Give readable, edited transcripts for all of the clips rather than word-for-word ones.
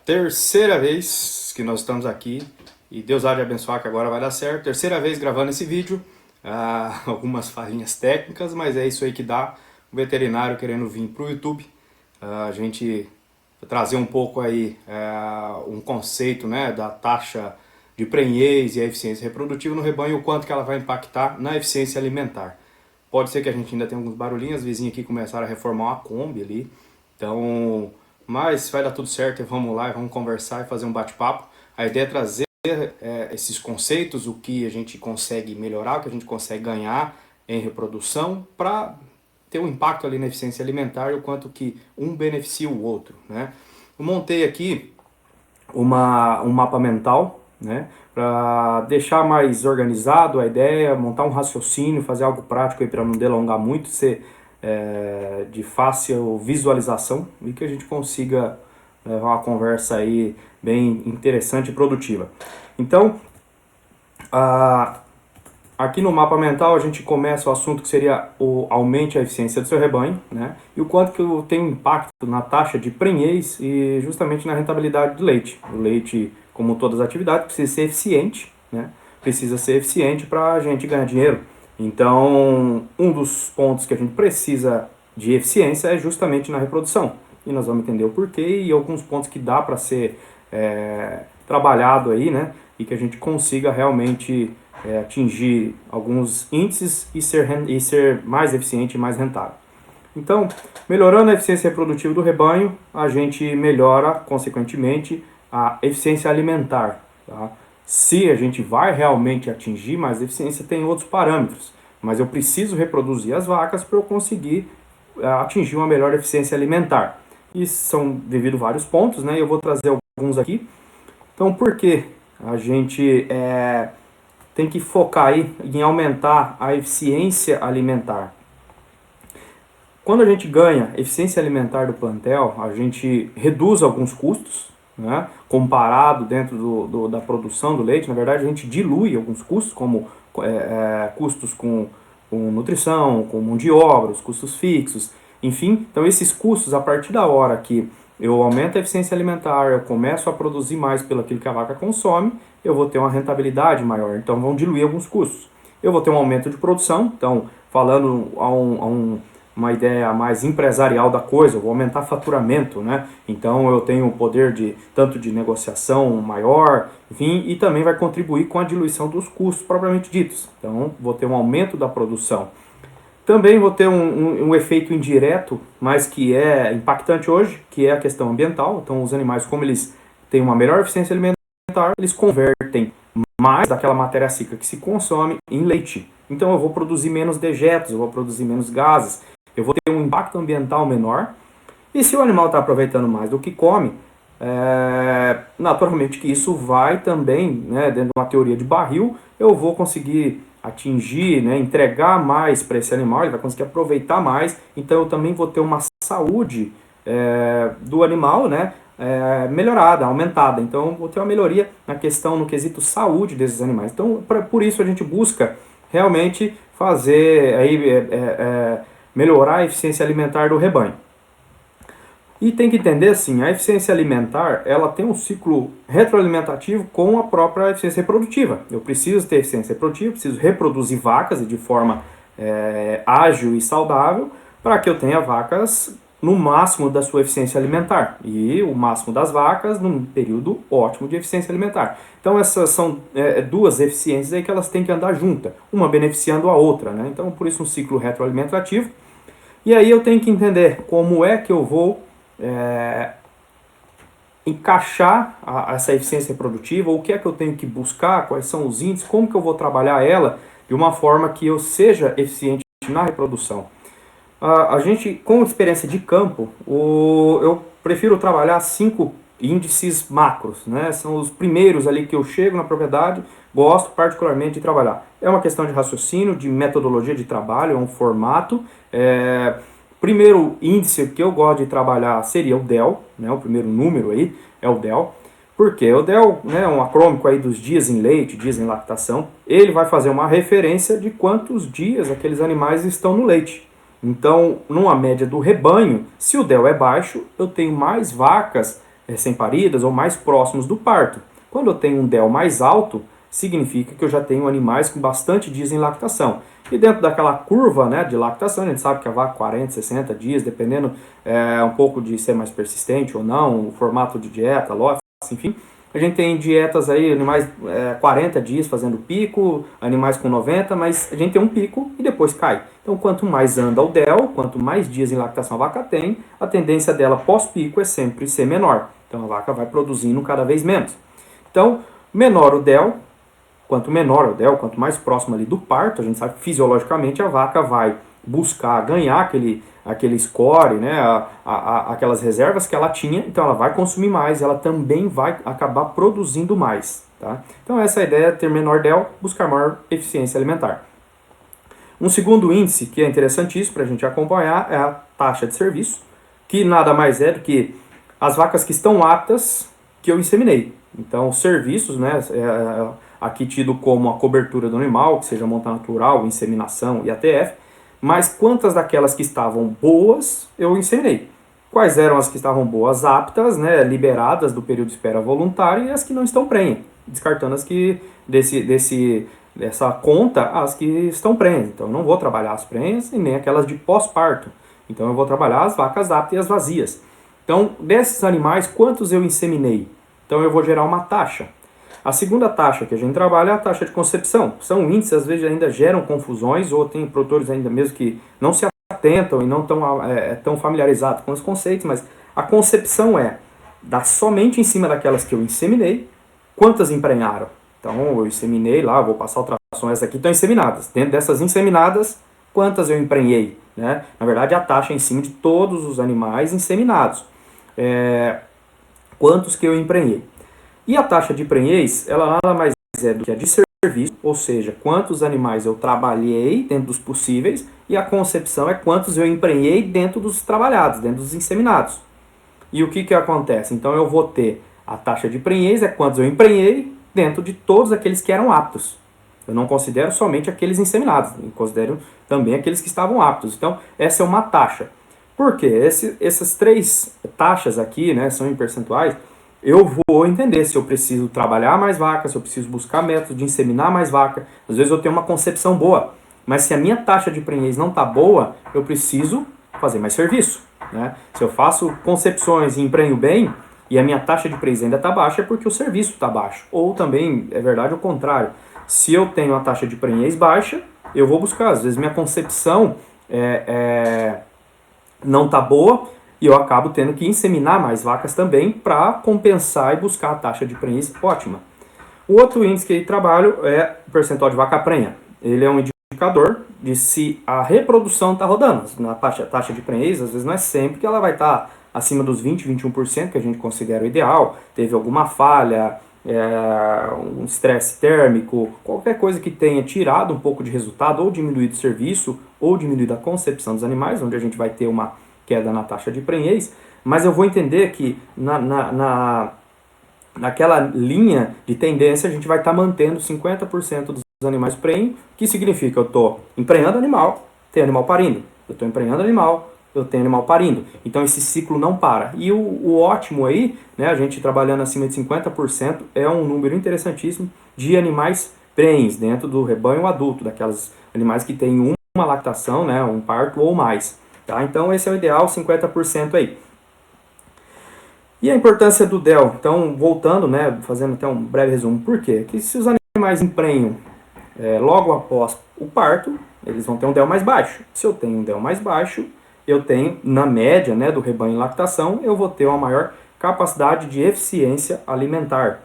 Terceira vez que nós estamos aqui e Deus há de abençoar que agora vai dar certo. Terceira vez gravando esse vídeo, algumas falhinhas técnicas, mas é isso aí que dá. O veterinário querendo vir para o YouTube, a gente trazer um pouco aí um conceito, né, da taxa de prenhez e a eficiência reprodutiva no rebanho, o quanto que ela vai impactar na eficiência alimentar. Pode ser que a gente ainda tenha alguns barulhinhos, os vizinhos aqui começaram a reformar uma Kombi ali, então... Mas vai dar tudo certo e vamos lá, vamos conversar e fazer um bate-papo. A ideia é trazer esses conceitos, o que a gente consegue melhorar, o que a gente consegue ganhar em reprodução, para ter um impacto ali na eficiência alimentar e o quanto que um beneficia o outro, né? Eu montei aqui um mapa mental, né, para deixar mais organizado a ideia, montar um raciocínio, fazer algo prático para não delongar muito, ser de fácil visualização e que a gente consiga levar uma conversa aí bem interessante e produtiva. Então, aqui no mapa mental a gente começa o assunto que seria o aumente a eficiência do seu rebanho, né? E o quanto que tem um impacto na taxa de prenhez e justamente na rentabilidade do leite. O leite, como todas as atividades, precisa ser eficiente, né? Precisa ser eficiente para a gente ganhar dinheiro. Então, um dos pontos que a gente precisa de eficiência é justamente na reprodução. E nós vamos entender o porquê e alguns pontos que dá para ser trabalhado aí, né? E que a gente consiga realmente atingir alguns índices e ser mais eficiente e mais rentável. Então, melhorando a eficiência reprodutiva do rebanho, a gente melhora, consequentemente, a eficiência alimentar, tá? Se a gente vai realmente atingir mais eficiência, tem outros parâmetros, mas eu preciso reproduzir as vacas para eu conseguir atingir uma melhor eficiência alimentar. E são devido a vários pontos, né? Eu vou trazer alguns aqui. Então, por que a gente tem que focar aí em aumentar a eficiência alimentar? Quando a gente ganha eficiência alimentar do plantel, a gente reduz alguns custos, né, comparado dentro da produção do leite. Na verdade, a gente dilui alguns custos, como custos com nutrição, com mão de obra, os custos fixos, enfim. Então, esses custos, a partir da hora que eu aumento a eficiência alimentar, eu começo a produzir mais pelo aquilo que a vaca consome, eu vou ter uma rentabilidade maior, então vão diluir alguns custos. Eu vou ter um aumento de produção, então, falando uma ideia mais empresarial da coisa, eu vou aumentar faturamento, né? Então eu tenho o poder tanto de negociação maior, enfim, e também vai contribuir com a diluição dos custos propriamente ditos. Então vou ter um aumento da produção. Também vou ter um efeito indireto, mas que é impactante hoje, que é a questão ambiental. Então os animais, como eles têm uma melhor eficiência alimentar, eles convertem mais daquela matéria seca que se consome em leite. Então eu vou produzir menos dejetos, eu vou produzir menos gases, eu vou ter um impacto ambiental menor. E se o animal está aproveitando mais do que come, naturalmente que isso vai também, né, dentro de uma teoria de barril, eu vou conseguir atingir, né, entregar mais para esse animal, ele vai conseguir aproveitar mais, então eu também vou ter uma saúde do animal, né, melhorada, aumentada. Então vou ter uma melhoria na questão, no quesito saúde desses animais. Então por isso a gente busca realmente fazer aí, melhorar a eficiência alimentar do rebanho. E tem que entender assim, a eficiência alimentar, ela tem um ciclo retroalimentativo com a própria eficiência reprodutiva. Eu preciso ter eficiência reprodutiva, preciso reproduzir vacas de forma ágil e saudável para que eu tenha vacas no máximo da sua eficiência alimentar e o máximo das vacas num período ótimo de eficiência alimentar. Então essas são duas eficiências aí que elas têm que andar juntas, uma beneficiando a outra, né? Então por isso um ciclo retroalimentativo. E aí eu tenho que entender como é que eu vou encaixar essa eficiência reprodutiva, ou o que é que eu tenho que buscar, quais são os índices, como que eu vou trabalhar ela de uma forma que eu seja eficiente na reprodução. A gente, com experiência de campo, eu prefiro trabalhar 5 índices macros, né? São os primeiros ali que eu chego na propriedade, gosto particularmente de trabalhar. É uma questão de raciocínio, de metodologia de trabalho, é um formato. Primeiro índice que eu gosto de trabalhar seria o DEL, né? O primeiro número aí é o DEL. Por quê? O DEL, né, é um acrônico aí dos dias em leite, dias em lactação. Ele vai fazer uma referência de quantos dias aqueles animais estão no leite. Então, numa média do rebanho, se o DEL é baixo, eu tenho mais vacas recém-paridas ou mais próximos do parto. Quando eu tenho um DEL mais alto, significa que eu já tenho animais com bastante dias em lactação. E dentro daquela curva, né, de lactação, a gente sabe que a vaca 40, 60 dias, dependendo um pouco de ser mais persistente ou não, o formato de dieta, lote, enfim. A gente tem dietas aí, animais 40 dias fazendo pico, animais com 90, mas a gente tem um pico e depois cai. Então, quanto mais anda o DEL, quanto mais dias em lactação a vaca tem, a tendência dela pós-pico é sempre ser menor. Então, a vaca vai produzindo cada vez menos. Então, menor o DEL, quanto menor o DEL, quanto mais próximo ali do parto, a gente sabe que fisiologicamente a vaca vai buscar ganhar aquele score, né, aquelas reservas que ela tinha, então ela vai consumir mais, ela também vai acabar produzindo mais. Tá? Então essa é a ideia, ter menor DEL, buscar maior eficiência alimentar. Um segundo índice que é interessantíssimo para a gente acompanhar é a taxa de serviço, que nada mais é do que as vacas que estão aptas que eu inseminei. Então os serviços, né, aqui tido como a cobertura do animal, que seja monta natural, inseminação e ATF, mas quantas daquelas que estavam boas eu inseminei. Quais eram as que estavam boas, aptas, né, liberadas do período de espera voluntária e as que não estão prenha, descartando as que dessa conta as que estão prenhas. Então eu não vou trabalhar as prenhas e nem aquelas de pós-parto. Então eu vou trabalhar as vacas aptas e as vazias. Então desses animais, quantos eu inseminei? Então eu vou gerar uma taxa. A segunda taxa que a gente trabalha é a taxa de concepção. São índices, às vezes ainda geram confusões, ou tem produtores ainda mesmo que não se atentam e não estão tão familiarizados com os conceitos, mas a concepção é dar somente em cima daquelas que eu inseminei, quantas emprenharam. Então eu inseminei lá, vou passar ultrassom, essas aqui estão inseminadas. Dentro dessas inseminadas, quantas eu emprenhei? Né? Na verdade, a taxa é em cima de todos os animais inseminados. Quantos que eu emprenhei? E a taxa de prenhez, ela nada mais é do que a de serviço, ou seja, quantos animais eu trabalhei dentro dos possíveis, e a concepção é quantos eu emprenhei dentro dos trabalhados, dentro dos inseminados. E o que acontece? Então eu vou ter a taxa de prenhez, é quantos eu emprenhei dentro de todos aqueles que eram aptos. Eu não considero somente aqueles inseminados, eu considero também aqueles que estavam aptos. Então essa é uma taxa. Por quê? Essas três taxas aqui, né, são em percentuais. Eu vou entender se eu preciso trabalhar mais vaca, se eu preciso buscar métodos de inseminar mais vaca. Às vezes eu tenho uma concepção boa, mas se a minha taxa de prenhez não está boa, eu preciso fazer mais serviço. Né? Se eu faço concepções e emprenho bem, e a minha taxa de prenhez ainda está baixa, é porque o serviço está baixo. Ou também, é verdade, o contrário. Se eu tenho a taxa de prenhez baixa, eu vou buscar. Às vezes minha concepção não está boa, e eu acabo tendo que inseminar mais vacas também para compensar e buscar a taxa de prenhez ótima. O outro índice que eu trabalho é o percentual de vaca prenha. Ele é um indicador de se a reprodução está rodando. Na taxa de prenhez, às vezes não é sempre que ela vai estar acima dos 20, 21%, que a gente considera o ideal. Teve alguma falha, um estresse térmico, qualquer coisa que tenha tirado um pouco de resultado, ou diminuído o serviço, ou diminuído a concepção dos animais, onde a gente vai ter uma queda na taxa de prenhez, mas eu vou entender que naquela linha de tendência a gente vai estar mantendo 50% dos animais prenho, que significa eu estou emprenhando animal, tem animal parindo, eu estou emprenhando animal, eu tenho animal parindo. Então esse ciclo não para. E o ótimo aí, né, a gente trabalhando acima de 50%, é um número interessantíssimo de animais prenhes dentro do rebanho adulto, daquelas animais que têm uma lactação, né, um parto ou mais. Tá? Então esse é o ideal, 50% aí. E a importância do DEL? Então, voltando, né, fazendo até um breve resumo, por quê? Que se os animais emprenham logo após o parto, eles vão ter um DEL mais baixo. Se eu tenho um DEL mais baixo, eu tenho, na média, né, do rebanho em lactação, eu vou ter uma maior capacidade de eficiência alimentar.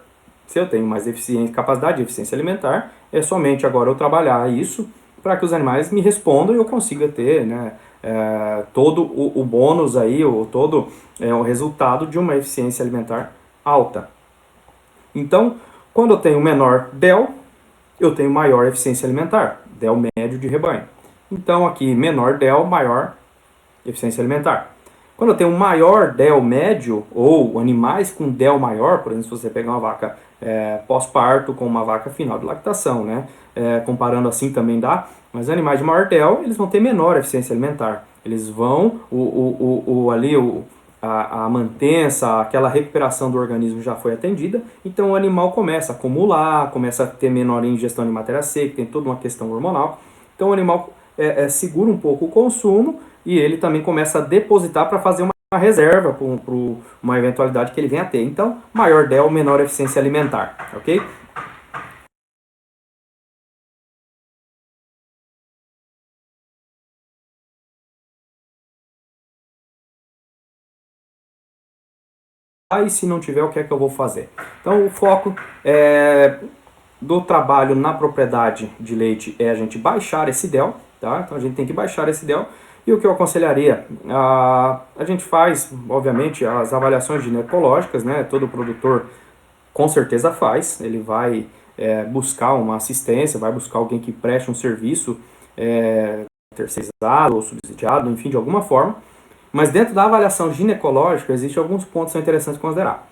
Se eu tenho mais capacidade de eficiência alimentar, é somente agora eu trabalhar isso para que os animais me respondam e eu consiga ter, né, todo o bônus aí, todo o resultado de uma eficiência alimentar alta. Então, quando eu tenho menor DEL, eu tenho maior eficiência alimentar, DEL médio de rebanho. Então aqui, menor DEL, maior eficiência alimentar. Quando eu tenho um maior DEL médio, ou animais com DEL maior, por exemplo, se você pegar uma vaca pós-parto com uma vaca final de lactação, né? Comparando assim também dá, mas animais de maior DEL, eles vão ter menor eficiência alimentar. Eles vão, a mantença, aquela recuperação do organismo já foi atendida, então o animal começa a acumular, começa a ter menor ingestão de matéria seca, tem toda uma questão hormonal, então o animal segura um pouco o consumo e ele também começa a depositar para fazer uma reserva para uma eventualidade que ele venha a ter. Então, maior DEL, menor eficiência alimentar, ok? E se não tiver, o que é que eu vou fazer? Então, o foco do trabalho na propriedade de leite é a gente baixar esse DEL, tá? Então, a gente tem que baixar esse DEL. E o que eu aconselharia? A gente faz, obviamente, as avaliações ginecológicas, né? Todo produtor com certeza faz, ele vai buscar uma assistência, vai buscar alguém que preste um serviço terceirizado ou subsidiado, enfim, de alguma forma. Mas dentro da avaliação ginecológica, existem alguns pontos que são interessantes de considerar.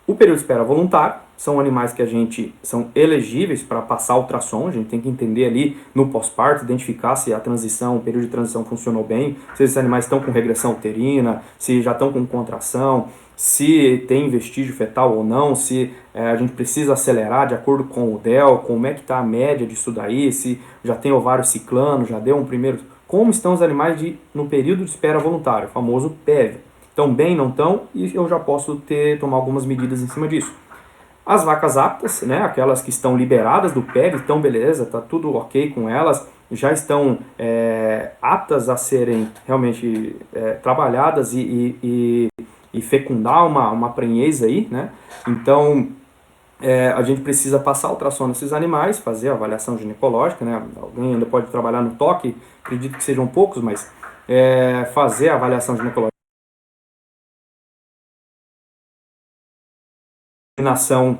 O período de espera voluntário, são animais que a gente são elegíveis para passar ultrassom, a gente tem que entender ali no pós-parto, identificar se a transição, o período de transição funcionou bem, se esses animais estão com regressão uterina, se já estão com contração, se tem vestígio fetal ou não, se a gente precisa acelerar de acordo com o DEL, como é que está a média disso daí, se já tem ovário ciclano, já deu um primeiro... Como estão os animais no período de espera voluntário, o famoso PEV. Estão bem, não estão, e eu já posso tomar algumas medidas em cima disso. As vacas aptas, né, aquelas que estão liberadas do PEV, estão beleza, está tudo ok com elas, já estão aptas a serem realmente trabalhadas e fecundar uma prenhez aí, né? Então, a gente precisa passar ultrassom nesses animais, fazer a avaliação ginecológica, né? Alguém ainda pode trabalhar no toque, acredito que sejam poucos, mas fazer a avaliação ginecológica. Vacinação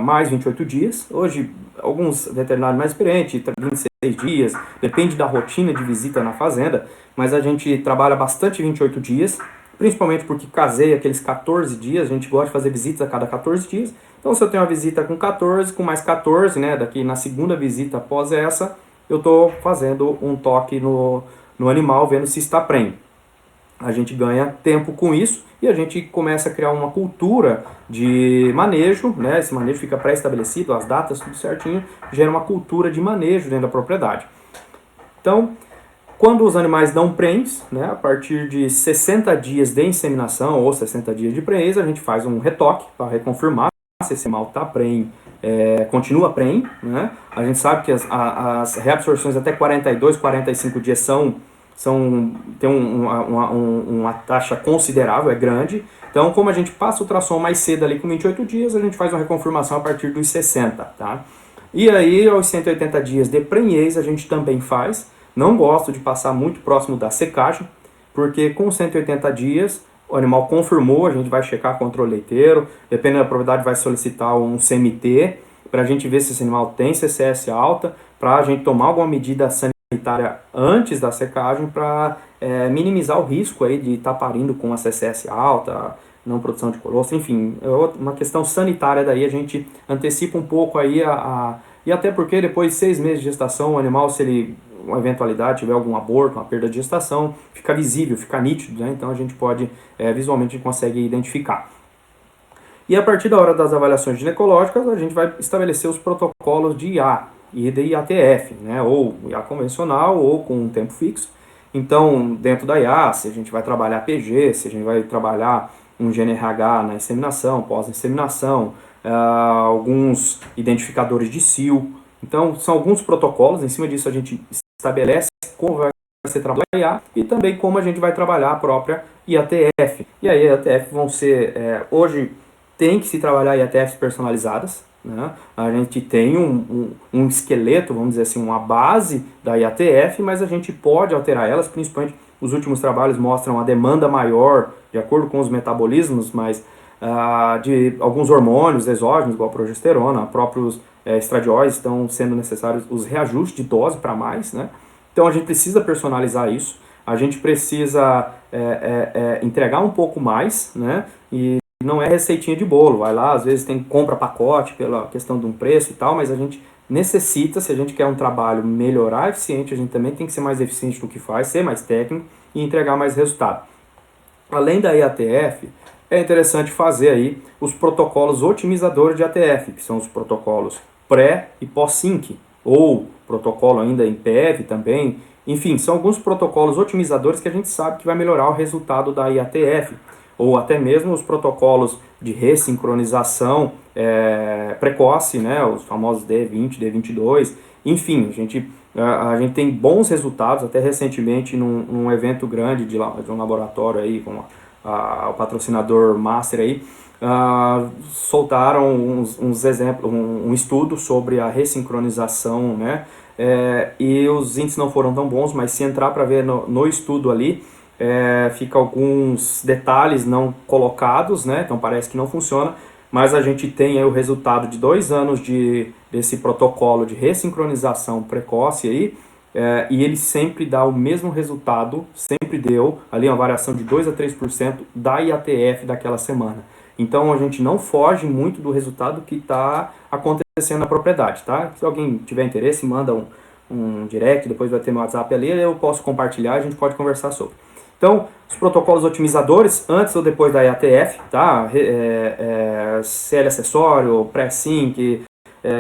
mais 28 dias. Hoje, alguns veterinários mais experientes, 26 dias, depende da rotina de visita na fazenda, mas a gente trabalha bastante 28 dias, principalmente porque caseia aqueles 14 dias, a gente gosta de fazer visitas a cada 14 dias. Então, se eu tenho uma visita com 14, com mais 14, né, daqui na segunda visita após essa, eu estou fazendo um toque no animal, vendo se está prenho. A gente ganha tempo com isso e a gente começa a criar uma cultura de manejo, né? Esse manejo fica pré-estabelecido, as datas, tudo certinho, gera uma cultura de manejo dentro da propriedade. Então, quando os animais dão prenhes, né, a partir de 60 dias de inseminação ou 60 dias de prenhez, a gente faz um retoque para reconfirmar se esse animal está prenhe, continua prenhe, né? A gente sabe que as reabsorções até 42, 45 dias tem uma taxa considerável, é grande. Então, como a gente passa o ultrassom mais cedo ali com 28 dias, a gente faz uma reconfirmação a partir dos 60, tá? E aí, aos 180 dias de prenhez, a gente também faz. Não gosto de passar muito próximo da secagem, porque com 180 dias, o animal confirmou, a gente vai checar controle leiteiro, dependendo da propriedade, vai solicitar um CMT, para a gente ver se esse animal tem CCS alta, para a gente tomar alguma medida sanitária antes da secagem para minimizar o risco aí de estar parindo com a CCS alta, não produção de colostro, enfim, uma questão sanitária daí a gente antecipa um pouco aí e até porque depois de 6 meses de gestação o animal, se ele, uma eventualidade, tiver algum aborto, uma perda de gestação, fica visível, fica nítido, né? Então a gente pode, visualmente a gente consegue identificar. E a partir da hora das avaliações ginecológicas, a gente vai estabelecer os protocolos de IA e de IATF, né? Ou IA convencional ou com um tempo fixo. Então, dentro da IA, se a gente vai trabalhar PG, se a gente vai trabalhar um GNRH na inseminação, pós-inseminação, alguns identificadores de cio. Então, são alguns protocolos, em cima disso a gente estabelece como vai ser trabalhado a IA e também como a gente vai trabalhar a própria IATF. E aí, a IATF vão ser, hoje tem que se trabalhar IATFs personalizadas, né? A gente tem um esqueleto, vamos dizer assim, uma base da IATF, mas a gente pode alterar elas, principalmente os últimos trabalhos mostram a demanda maior, de acordo com os metabolismos, mas de alguns hormônios exógenos, igual a progesterona, próprios estradióides, estão sendo necessários os reajustes de dose para mais, né? Então a gente precisa personalizar isso, a gente precisa entregar um pouco mais, né? E não é receitinha de bolo, vai lá, às vezes compra pacote pela questão de um preço e tal, mas a gente necessita, se a gente quer um trabalho melhorar, eficiente, a gente também tem que ser mais eficiente no que faz, ser mais técnico e entregar mais resultado. Além da IATF, é interessante fazer aí os protocolos otimizadores de ATF, que são os protocolos pré e pós-sync, ou protocolo ainda em PEV também. Enfim, são alguns protocolos otimizadores que a gente sabe que vai melhorar o resultado da IATF, ou até mesmo os protocolos de ressincronização precoce, né, os famosos D20, D22. Enfim, a gente tem bons resultados, até recentemente num evento grande de um laboratório aí, com o patrocinador Master aí, soltaram uns exemplos, um estudo sobre a ressincronização, né? E os índices não foram tão bons, mas se entrar para ver no estudo ali, fica alguns detalhes não colocados, né? Então parece que não funciona, mas a gente tem aí o resultado de 2 anos desse protocolo de ressincronização precoce aí, e ele sempre dá o mesmo resultado, sempre deu ali uma variação de 2 a 3% da IATF daquela semana. Então a gente não foge muito do resultado que está acontecendo na propriedade, tá? Se alguém tiver interesse, manda um direct, depois vai ter meu WhatsApp ali, eu posso compartilhar, a gente pode conversar sobre. Então, os protocolos otimizadores, antes ou depois da IATF, tá? CL acessório, pré-sync,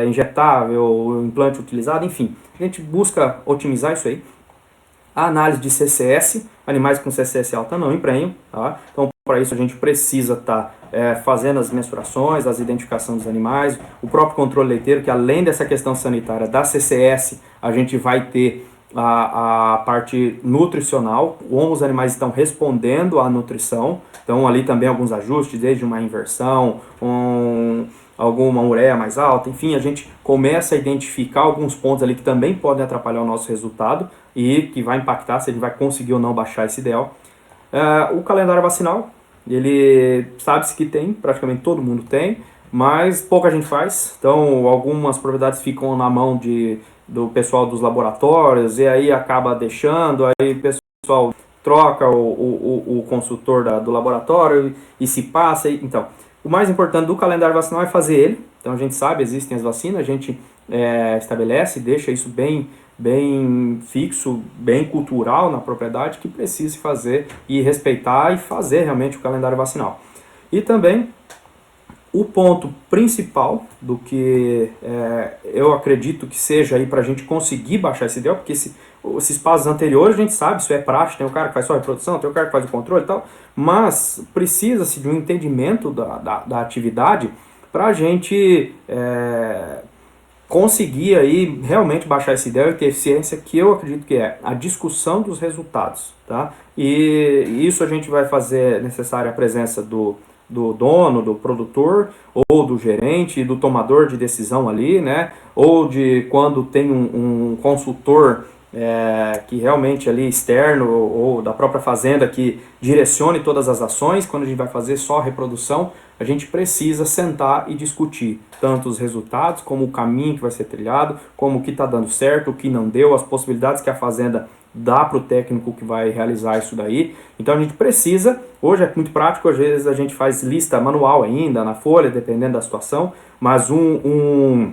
injetável, implante utilizado, enfim. A gente busca otimizar isso aí. A análise de CCS, animais com CCS alta não emprenham, tá? Então, para isso a gente precisa estar fazendo as mensurações, as identificações dos animais, o próprio controle leiteiro, que além dessa questão sanitária da CCS, a gente vai ter a parte nutricional, como os animais estão respondendo à nutrição. Então ali também alguns ajustes, desde uma inversão, alguma ureia mais alta, enfim, a gente começa a identificar alguns pontos ali que também podem atrapalhar o nosso resultado e que vai impactar se a gente vai conseguir ou não baixar esse IDEL. O calendário vacinal, ele sabe-se que tem, praticamente todo mundo tem, mas pouca gente faz, então algumas propriedades ficam na mão do pessoal dos laboratórios e aí acaba deixando, aí o pessoal troca o consultor do laboratório e se passa. Então, o mais importante do calendário vacinal é fazer ele. Então a gente sabe, existem as vacinas, a gente estabelece, deixa isso bem fixo, bem cultural na propriedade, que precise fazer e respeitar e fazer realmente o calendário vacinal. E também o ponto principal do que eu acredito que seja aí para a gente conseguir baixar esse IDEL, porque esses passos anteriores a gente sabe, isso é prática, tem o cara que faz só a reprodução, tem o cara que faz o controle e tal, mas precisa-se de um entendimento da atividade para a gente conseguir aí realmente baixar esse IDEL e ter eficiência, que eu acredito que é a discussão dos resultados, tá? E isso a gente vai fazer necessária a presença do dono, do produtor, ou do gerente, do tomador de decisão ali, né? Ou de quando tem um consultor que realmente ali externo, ou da própria fazenda que direcione todas as ações. Quando a gente vai fazer só a reprodução, a gente precisa sentar e discutir tanto os resultados, como o caminho que vai ser trilhado, como o que está dando certo, o que não deu, as possibilidades que a fazenda dá para o técnico que vai realizar isso daí. Então a gente precisa, hoje é muito prático, às vezes a gente faz lista manual ainda, na folha, dependendo da situação, mas uma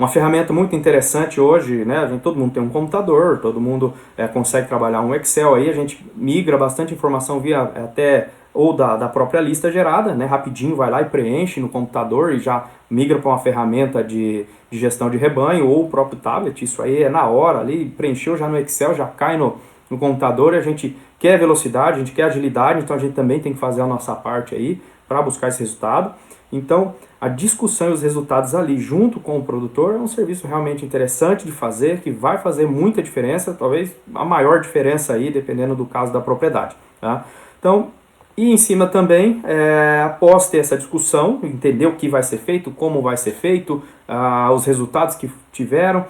ferramenta muito interessante hoje, né? Todo mundo tem um computador, todo mundo consegue trabalhar um Excel aí, a gente migra bastante informação via até ou da própria lista gerada, né? Rapidinho vai lá e preenche no computador e já migra para uma ferramenta de gestão de rebanho ou o próprio tablet. Isso aí é na hora ali, preencheu já no Excel, já cai no computador. E a gente quer velocidade, a gente quer agilidade, então a gente também tem que fazer a nossa parte aí para buscar esse resultado. Então, a discussão e os resultados ali junto com o produtor é um serviço realmente interessante de fazer, que vai fazer muita diferença, talvez a maior diferença aí, dependendo do caso da propriedade, tá? Então, e em cima também, após ter essa discussão, entender o que vai ser feito, como vai ser feito, os resultados que tiveram,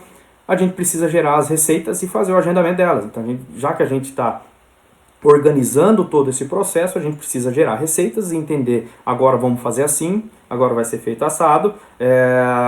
a gente precisa gerar as receitas e fazer o agendamento delas. Então, já que a gente está organizando todo esse processo, a gente precisa gerar receitas e entender, agora vamos fazer assim, agora vai ser feito assado,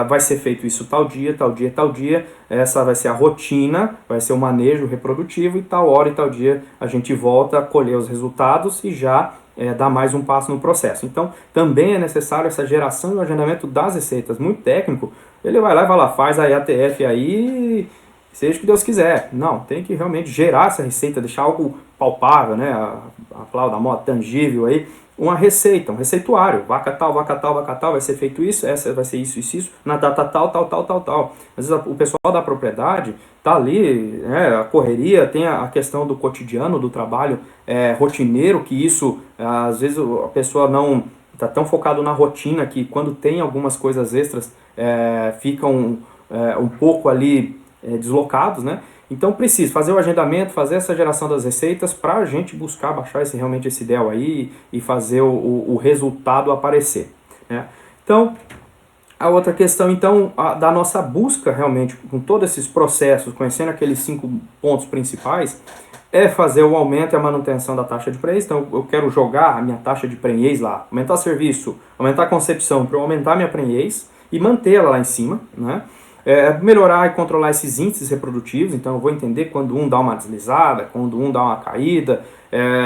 vai ser feito isso tal dia, tal dia, tal dia, essa vai ser a rotina, vai ser o manejo reprodutivo e tal hora e tal dia a gente volta a colher os resultados e já dar mais um passo no processo. Então, também é necessário essa geração e o agendamento das receitas. Muito técnico, ele vai lá e fala, faz a IATF aí seja o que Deus quiser. Não, tem que realmente gerar essa receita, deixar algo palpável, né? A palavra da moda, tangível aí, uma receita, um receituário. Vaca tal, vaca tal, vaca tal, vai ser feito isso, essa vai ser isso, isso, isso, na data tal, tal, tal, tal, tal. Às vezes o pessoal da propriedade tá ali, né, a correria, tem a questão do cotidiano, do trabalho rotineiro, que isso, às vezes a pessoa não está tão focado na rotina que quando tem algumas coisas extras, ficam um pouco ali deslocados, né? Então preciso fazer o agendamento, fazer essa geração das receitas para a gente buscar baixar realmente esse DEL aí e fazer o resultado aparecer, né? Então, a outra questão, então, da nossa busca realmente com todos esses processos, conhecendo aqueles 5 pontos principais, é fazer o aumento e a manutenção da taxa de prenhez. Então, eu quero jogar a minha taxa de prenhez lá, aumentar serviço, aumentar a concepção para eu aumentar a minha prenhez e mantê-la lá em cima, né? Melhorar e controlar esses índices reprodutivos, então eu vou entender quando um dá uma deslizada, quando um dá uma caída,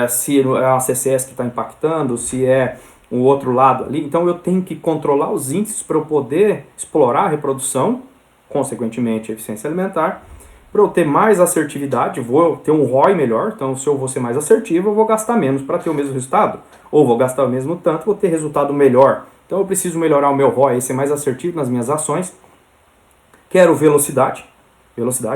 se é a CCS que está impactando, se é o outro lado ali. Então eu tenho que controlar os índices para eu poder explorar a reprodução, consequentemente a eficiência alimentar, para eu ter mais assertividade, vou ter um ROI melhor. Então se eu vou ser mais assertivo, eu vou gastar menos para ter o mesmo resultado, ou vou gastar o mesmo tanto, vou ter resultado melhor. Então eu preciso melhorar o meu ROI, ser mais assertivo nas minhas ações. Quero velocidade,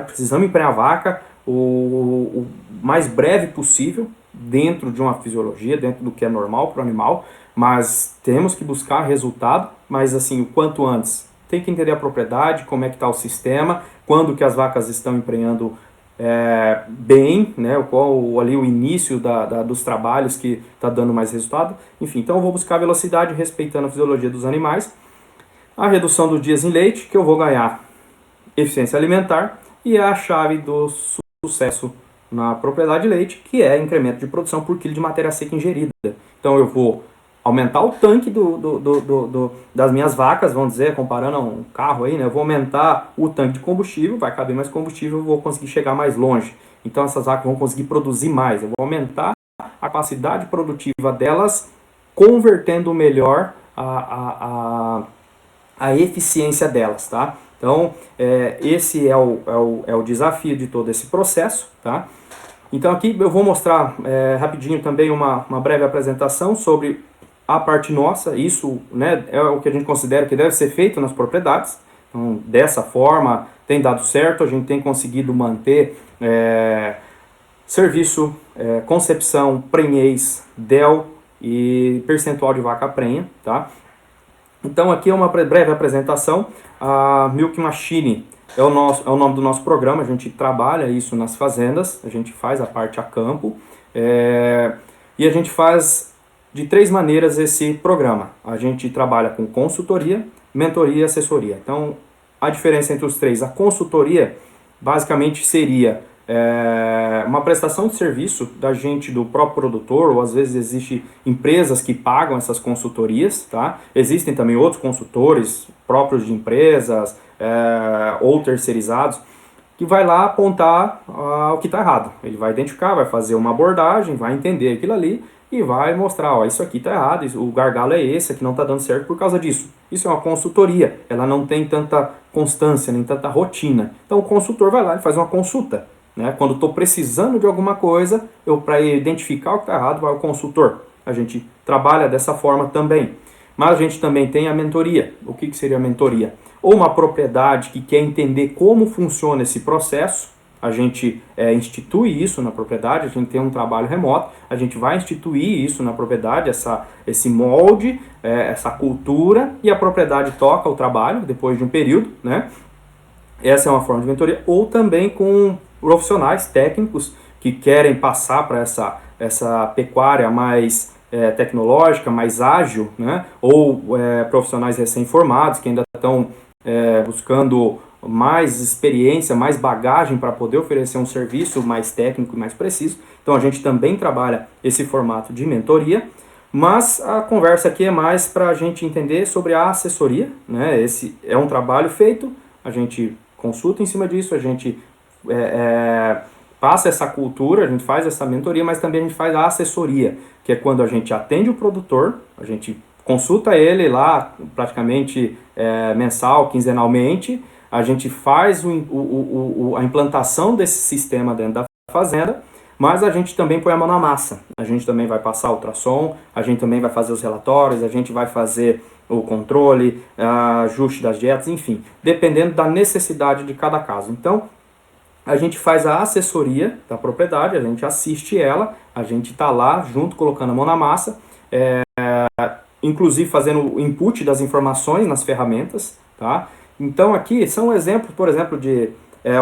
precisamos emprenhar a vaca o mais breve possível, dentro de uma fisiologia, dentro do que é normal para o animal, mas temos que buscar resultado, mas assim, o quanto antes. Tem que entender a propriedade, como é que está o sistema, quando que as vacas estão emprenhando bem, né, qual ali o início dos trabalhos que está dando mais resultado. Enfim, então eu vou buscar velocidade respeitando a fisiologia dos animais, a redução dos dias em leite, que eu vou ganhar eficiência alimentar, e a chave do sucesso na propriedade de leite, que é incremento de produção por quilo de matéria seca ingerida. Então eu vou aumentar o tanque das minhas vacas, vamos dizer, comparando a um carro aí, né? Eu vou aumentar o tanque de combustível, vai caber mais combustível, eu vou conseguir chegar mais longe. Então essas vacas vão conseguir produzir mais, eu vou aumentar a capacidade produtiva delas, convertendo melhor a eficiência delas, tá? Então, esse é o desafio de todo esse processo, tá? Então aqui eu vou mostrar rapidinho também uma breve apresentação sobre a parte nossa. Isso, né, é o que a gente considera que deve ser feito nas propriedades. Então, dessa forma, tem dado certo, a gente tem conseguido manter serviço, concepção, prenhez, DEL e percentual de vaca prenha, tá? Então aqui é uma breve apresentação. A Milk Machine é o nome do nosso programa. A gente trabalha isso nas fazendas, a gente faz a parte a campo, e a gente faz de 3 maneiras esse programa. A gente trabalha com consultoria, mentoria e assessoria. Então a diferença entre os 3, a consultoria basicamente seria uma prestação de serviço da gente, do próprio produtor, ou às vezes existem empresas que pagam essas consultorias, tá? Existem também outros consultores próprios de empresas ou terceirizados, que vai lá apontar o que está errado. Ele vai identificar, vai fazer uma abordagem, vai entender aquilo ali e vai mostrar, ó, isso aqui está errado, o gargalo é esse, aqui não está dando certo por causa disso. Isso é uma consultoria, ela não tem tanta constância, nem tanta rotina. Então o consultor vai lá e faz uma consulta. Né? Quando estou precisando de alguma coisa, para identificar o que está errado, vai ao consultor. A gente trabalha dessa forma também. Mas a gente também tem a mentoria. O que seria a mentoria? Ou uma propriedade que quer entender como funciona esse processo, a gente institui isso na propriedade, a gente tem um trabalho remoto, a gente vai instituir isso na propriedade, esse molde, essa cultura, e a propriedade toca o trabalho depois de um período, né? Essa é uma forma de mentoria. Ou também com profissionais técnicos que querem passar para essa pecuária mais tecnológica, mais ágil, né? Ou profissionais recém-formados que ainda estão buscando mais experiência, mais bagagem para poder oferecer um serviço mais técnico e mais preciso. Então a gente também trabalha esse formato de mentoria, mas a conversa aqui é mais para a gente entender sobre a assessoria, né? Esse é um trabalho feito, a gente consulta em cima disso, a gente passa essa cultura, a gente faz essa mentoria, mas também a gente faz a assessoria, que é quando a gente atende o produtor, a gente consulta ele lá praticamente mensal, quinzenalmente, a gente faz a implantação desse sistema dentro da fazenda, mas a gente também põe a mão na massa. A gente também vai passar ultrassom, a gente também vai fazer os relatórios, a gente vai fazer o controle, ajuste das dietas, enfim, dependendo da necessidade de cada caso. Então, a gente faz a assessoria da propriedade, a gente assiste ela, a gente está lá junto, colocando a mão na massa, inclusive fazendo o input das informações nas ferramentas, tá? Então aqui são exemplos, por exemplo, de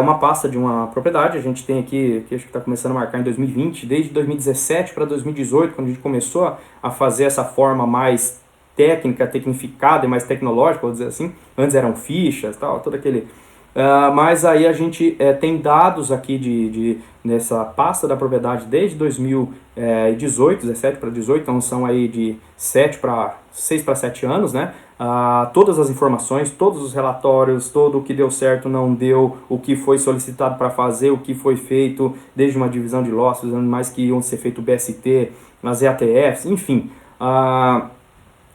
uma pasta de uma propriedade. A gente tem aqui, que acho que está começando a marcar em 2020, desde 2017 para 2018, quando a gente começou a fazer essa forma mais técnica, tecnificada e mais tecnológica, vou dizer assim. Antes eram fichas, tal, todo aquele... mas aí a gente tem dados aqui nessa pasta da propriedade desde 2018, 17 para 18, então são aí de 6 para 7 anos, né? Todas as informações, todos os relatórios, todo o que deu certo, não deu, o que foi solicitado para fazer, o que foi feito, desde uma divisão de lotes, os animais que iam ser feito BST, as EATFs, enfim.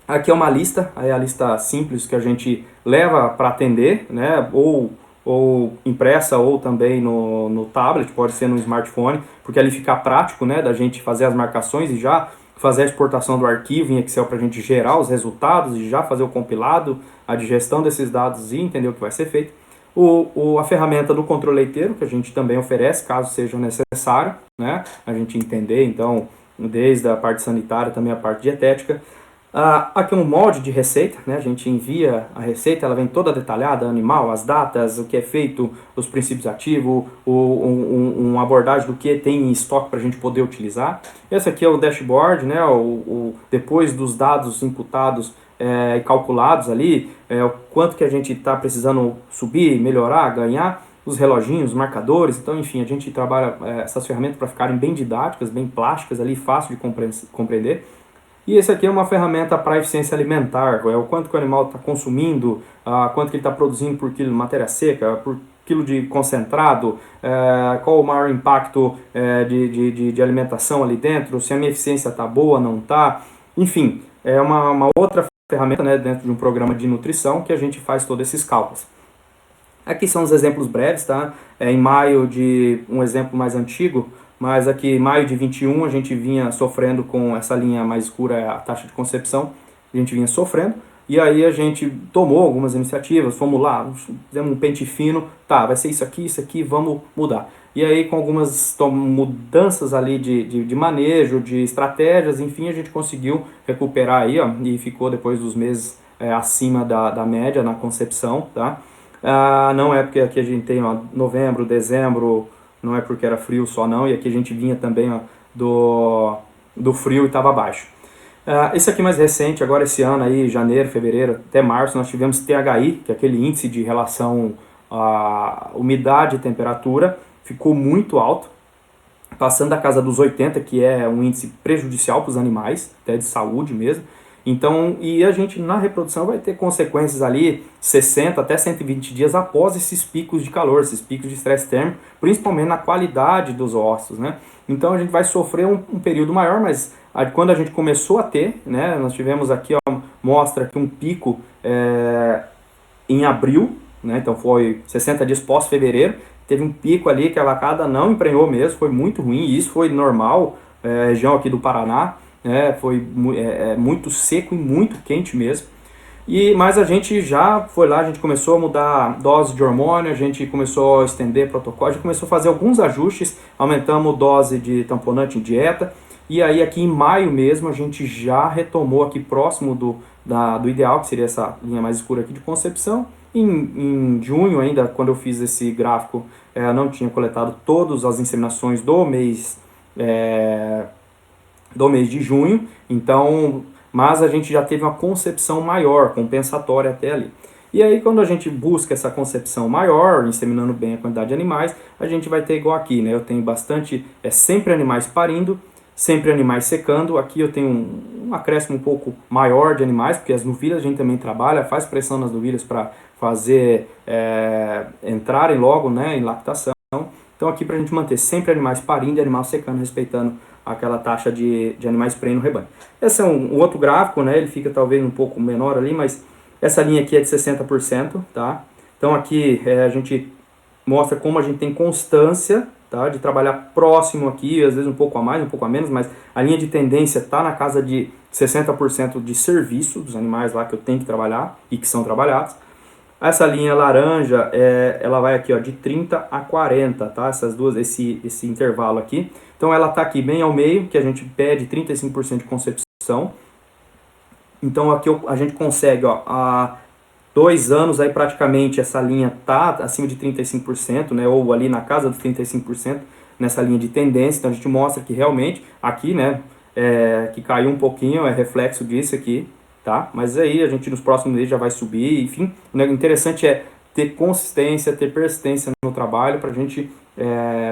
Aqui é uma lista, aí é a lista simples que a gente leva para atender, né? Ou impressa, ou também no tablet, pode ser no smartphone, porque ali fica prático, né, da gente fazer as marcações e já fazer a exportação do arquivo em Excel para a gente gerar os resultados e já fazer o compilado, a digestão desses dados e entender o que vai ser feito. A ferramenta do controle leiteiro, que a gente também oferece, caso seja necessário, né, a gente entender, então, desde a parte sanitária, também a parte dietética. Aqui um molde de receita, né? A gente envia a receita, ela vem toda detalhada, animal, as datas, o que é feito, os princípios ativos, uma abordagem do que tem em estoque para a gente poder utilizar. Esse aqui é o dashboard, né? Depois dos dados imputados e calculados ali, o quanto que a gente está precisando subir, melhorar, ganhar, os reloginhos, os marcadores. Então, enfim, a gente trabalha essas ferramentas para ficarem bem didáticas, bem plásticas ali, fácil de compreender. E esse aqui é uma ferramenta para eficiência alimentar, é o quanto que o animal está consumindo, quanto que ele está produzindo por quilo de matéria seca, por quilo de concentrado, qual o maior impacto de alimentação ali dentro, se a minha eficiência está boa, não está. Enfim, é uma outra ferramenta, né, dentro de um programa de nutrição que a gente faz todos esses cálculos. Aqui são os exemplos breves, tá? Em maio de um exemplo mais antigo, mas aqui em maio de 21 a gente vinha sofrendo com essa linha mais escura, a taxa de concepção, a gente vinha sofrendo, e aí a gente tomou algumas iniciativas, fomos lá, fizemos um pente fino, tá, vai ser isso aqui, vamos mudar. E aí com algumas mudanças ali de manejo, de estratégias, enfim, a gente conseguiu recuperar aí, ó, e ficou depois dos meses acima da média na concepção, tá? Não é porque aqui a gente tem ó, novembro, dezembro, não é porque era frio só não, e aqui a gente vinha também ó, do frio e estava baixo. Esse aqui mais recente, agora esse ano aí, janeiro, fevereiro, até março, nós tivemos THI, que é aquele índice de relação à umidade e temperatura, ficou muito alto, passando da casa dos 80, que é um índice prejudicial para os animais, até de saúde mesmo. Então, e a gente na reprodução vai ter consequências ali 60 até 120 dias após esses picos de calor, esses picos de estresse térmico, principalmente na qualidade dos ossos, né? Então a gente vai sofrer um período maior, mas quando a gente começou a ter, né, nós tivemos aqui, ó, mostra aqui um pico em abril, né, então foi 60 dias pós-fevereiro, teve um pico ali que a vacada não emprenhou mesmo, foi muito ruim, e isso foi normal, região aqui do Paraná, foi muito seco e muito quente mesmo. Mas a gente já foi lá, a gente começou a mudar dose de hormônio, a gente começou a estender protocolo, a gente começou a fazer alguns ajustes, aumentamos dose de tamponante em dieta, e aí aqui em maio mesmo a gente já retomou aqui próximo do ideal, que seria essa linha mais escura aqui de concepção. Em junho ainda, quando eu fiz esse gráfico, não tinha coletado todas as inseminações do mês de junho, então, mas a gente já teve uma concepção maior, compensatória até ali. E aí quando a gente busca essa concepção maior, inseminando bem a quantidade de animais, a gente vai ter igual aqui, né? Eu tenho bastante, sempre animais parindo, sempre animais secando. Aqui eu tenho um acréscimo um pouco maior de animais, porque as novilhas a gente também trabalha, faz pressão nas novilhas para fazer entrarem logo, né, em lactação. Então aqui para a gente manter sempre animais parindo e animais secando, respeitando aquela taxa de animais preenem no rebanho. Esse é um outro gráfico, né? Ele fica talvez um pouco menor ali, mas essa linha aqui é de 60%, tá? Então aqui a gente mostra como a gente tem constância, tá, de trabalhar próximo aqui, às vezes um pouco a mais, um pouco a menos, mas a linha de tendência está na casa de 60% de serviço dos animais lá que eu tenho que trabalhar e que são trabalhados. Essa linha laranja, ela vai aqui ó, de 30 a 40, tá? Essas duas, esse intervalo aqui. Então ela está aqui bem ao meio, que a gente pede 35% de concepção. Então aqui a gente consegue, ó, há 2 anos aí praticamente essa linha tá acima de 35%, né? Ou ali na casa dos 35% nessa linha de tendência. Então a gente mostra que realmente aqui, né? Que caiu um pouquinho, é reflexo disso aqui. Tá? Mas aí a gente nos próximos meses já vai subir, enfim. O interessante é ter consistência, ter persistência no trabalho para a gente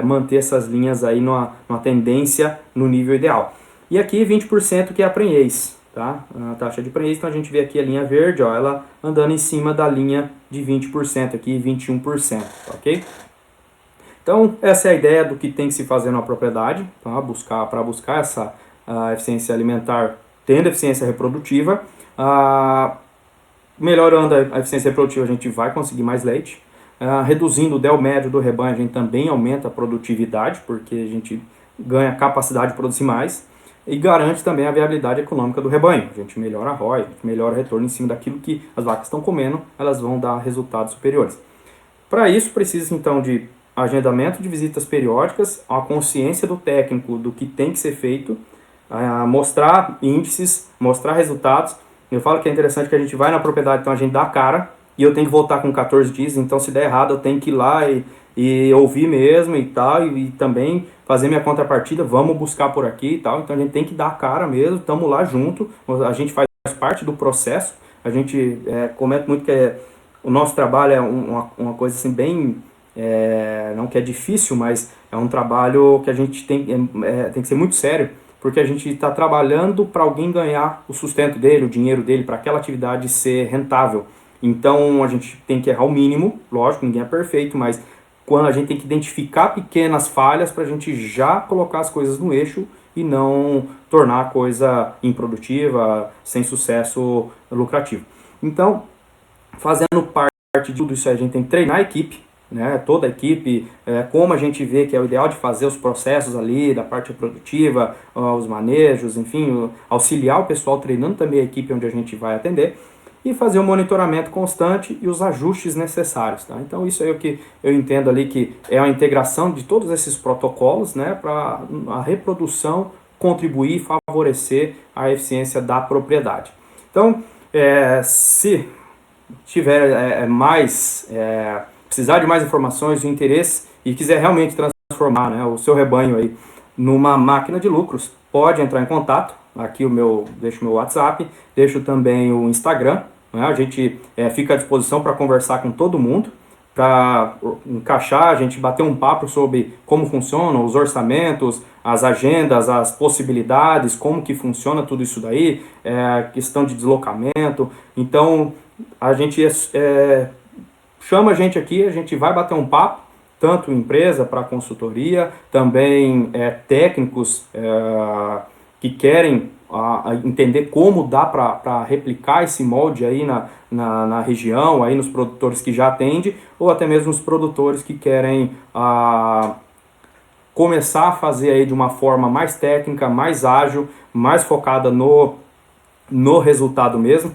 manter essas linhas aí numa tendência no nível ideal. E aqui 20% que é a prenhez, tá? A taxa de prenhez, então a gente vê aqui a linha verde, ó, ela andando em cima da linha de 20% aqui, 21%, ok? Então essa é a ideia do que tem que se fazer na propriedade, tá? Para buscar essa eficiência alimentar tendo eficiência reprodutiva. Melhorando a eficiência reprodutiva, a gente vai conseguir mais leite. Reduzindo o DEL médio do rebanho, a gente também aumenta a produtividade, porque a gente ganha capacidade de produzir mais. E garante também a viabilidade econômica do rebanho. A gente melhora a ROI, a gente melhora o retorno em cima daquilo que as vacas estão comendo, elas vão dar resultados superiores. Para isso, precisa então de agendamento de visitas periódicas, a consciência do técnico do que tem que ser feito, mostrar índices, mostrar resultados. Eu falo que é interessante que a gente vai na propriedade, então a gente dá a cara, e eu tenho que voltar com 14 dias, então se der errado eu tenho que ir lá e ouvir mesmo e tal, e também fazer minha contrapartida, vamos buscar por aqui e tal, então a gente tem que dar a cara mesmo, estamos lá junto, a gente faz parte do processo, a gente comenta muito que o nosso trabalho é uma coisa assim bem, não que é difícil, mas é um trabalho que a gente tem que ser muito sério, porque a gente está trabalhando para alguém ganhar o sustento dele, o dinheiro dele, para aquela atividade ser rentável. Então a gente tem que errar o mínimo, lógico, ninguém é perfeito, mas quando a gente tem que identificar pequenas falhas para a gente já colocar as coisas no eixo e não tornar a coisa improdutiva, sem sucesso lucrativo. Então, fazendo parte de tudo isso aí, a gente tem que treinar a equipe, né, toda a equipe, como a gente vê que é o ideal de fazer os processos ali, da parte produtiva, os manejos, enfim, auxiliar o pessoal treinando também a equipe onde a gente vai atender e fazer o monitoramento constante e os ajustes necessários. Tá? Então isso é o que eu entendo ali que é a integração de todos esses protocolos, né, para a reprodução contribuir e favorecer a eficiência da propriedade. Então, se tiver precisar de mais informações, interesse e quiser realmente transformar, né, o seu rebanho aí numa máquina de lucros, pode entrar em contato. Aqui deixo o meu WhatsApp, deixo também o Instagram. Né, a gente fica à disposição para conversar com todo mundo, para encaixar, a gente bater um papo sobre como funcionam os orçamentos, as agendas, as possibilidades, como que funciona tudo isso daí, questão de deslocamento. Então, a gente chama a gente aqui, a gente vai bater um papo, tanto empresa para consultoria, também técnicos que querem entender como dá para replicar esse molde aí na região, aí nos produtores que já atende, ou até mesmo os produtores que querem começar a fazer aí de uma forma mais técnica, mais ágil, mais focada no resultado mesmo.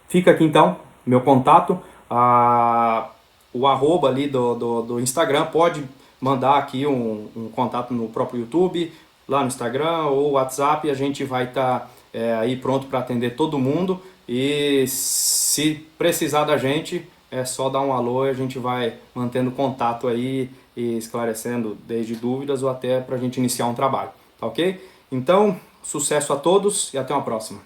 Fica aqui então meu contato, o arroba ali do Instagram, pode mandar aqui um contato no próprio YouTube, lá no Instagram ou WhatsApp, a gente vai estar aí pronto para atender todo mundo, e se precisar da gente, é só dar um alô e a gente vai mantendo contato aí e esclarecendo desde dúvidas ou até para a gente iniciar um trabalho, tá ok? Então, sucesso a todos e até uma próxima.